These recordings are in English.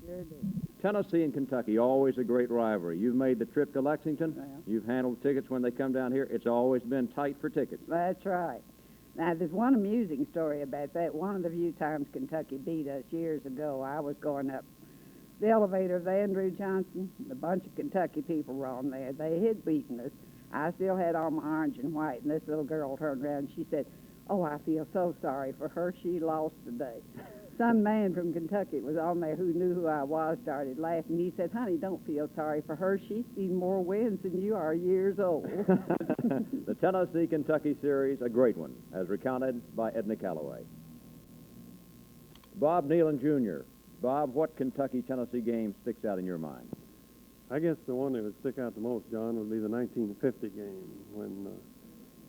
Sure do. Tennessee and Kentucky, always a great rivalry. You've made the trip to Lexington. Well. You've handled tickets when they come down here. It's always been tight for tickets. That's right. Now, there's one amusing story about that. One of the few times Kentucky beat us years ago, I was going up the elevator of Andrew Johnson. A bunch of Kentucky people were on there. They had beaten us. I still had on my orange and white, and this little girl turned around and she said, "Oh, I feel so sorry for her. She lost today." Some man from Kentucky was on there who knew who I was, started laughing. He said, "Honey, don't feel sorry for her. She's seen more wins than you are years old." The Tennessee-Kentucky series, a great one, as recounted by Edna Calloway. Bob Neyland, Jr. Bob, what Kentucky-Tennessee game sticks out in your mind? I guess the one that would stick out the most, John, would be the 1950 game when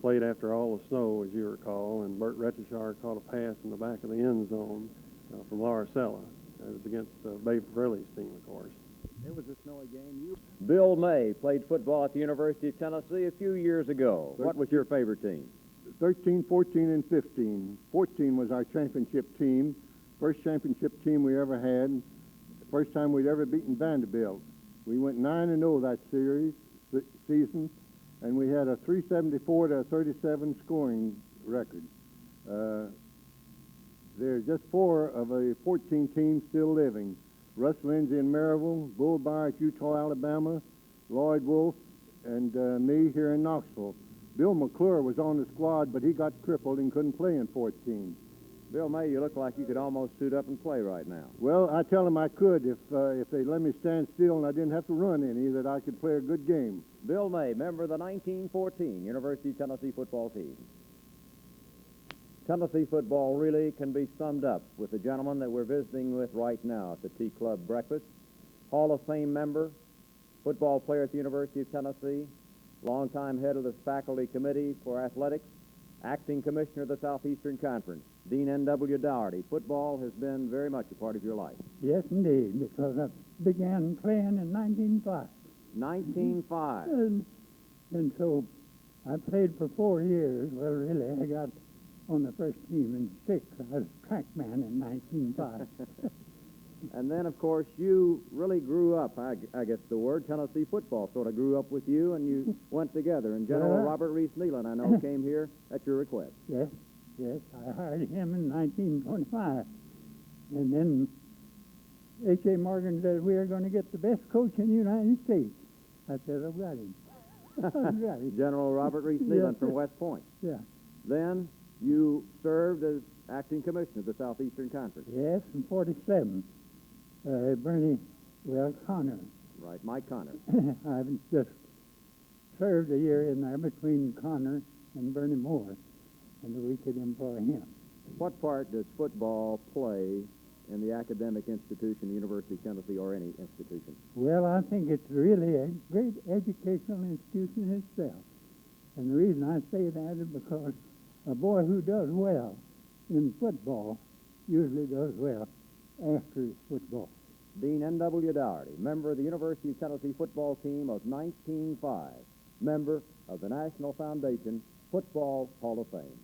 played after all the snow, as you recall, and Bert Retchishire caught a pass in the back of the end zone from Laricella. It was against Babe Grilly's team, of course. It was a snowy game. Bill May played football at the University of Tennessee a few years ago. What was your favorite team? 13, 14, and 15. 14 was our championship team. First championship team we ever had. The first time we'd ever beaten Vanderbilt. We went 9-0 that season, and we had a 374 to 37 scoring record. There are just 4 of a 14 teams still living. Russ Lindsay in Maryville, Bull Byers, Utah, Alabama, Lloyd Wolf, and me here in Knoxville. Bill McClure was on the squad, but he got crippled and couldn't play in 14. Bill May, you look like you could almost suit up and play right now. Well, I tell him I could if they let me stand still and I didn't have to run any, that I could play a good game. Bill May, member of the 1914 University of Tennessee football team. Tennessee football really can be summed up with the gentleman that we're visiting with right now at the Tea Club breakfast. Hall of Fame member, football player at the University of Tennessee, longtime head of the faculty committee for athletics, acting commissioner of the Southeastern Conference, Dean N.W. Dougherty. Football has been very much a part of your life. Yes, indeed, because I began playing in 1905. 1905. And so I played for 4 years. Well, really, I got on the first team in 6. I was a track man in 1905. And then, of course, you really grew up, I guess the word, Tennessee football sort of grew up with you, and you went together. And General Robert Reese Neyland, I know, came here at your request. Yes, I hired him in 1925. And then H.A. Morgan said, "We are going to get the best coach in the United States." I said, "I've got him." I've got him. General Robert Reese Neyland from West Point. Yeah. Then you served as acting commissioner of the Southeastern Conference. Yes, in 47. Connor. Right, Mike Connor. I've just served a year in there between Connor and Bernie Moore, and we could employ him. What part does football play in the academic institution, the University of Tennessee, or any institution? Well, I think it's really a great educational institution itself. And the reason I say that is because a boy who does well in football usually does well after his football. Dean N.W. Dougherty, member of the University of Tennessee football team of 1905, member of the National Foundation Football Hall of Fame.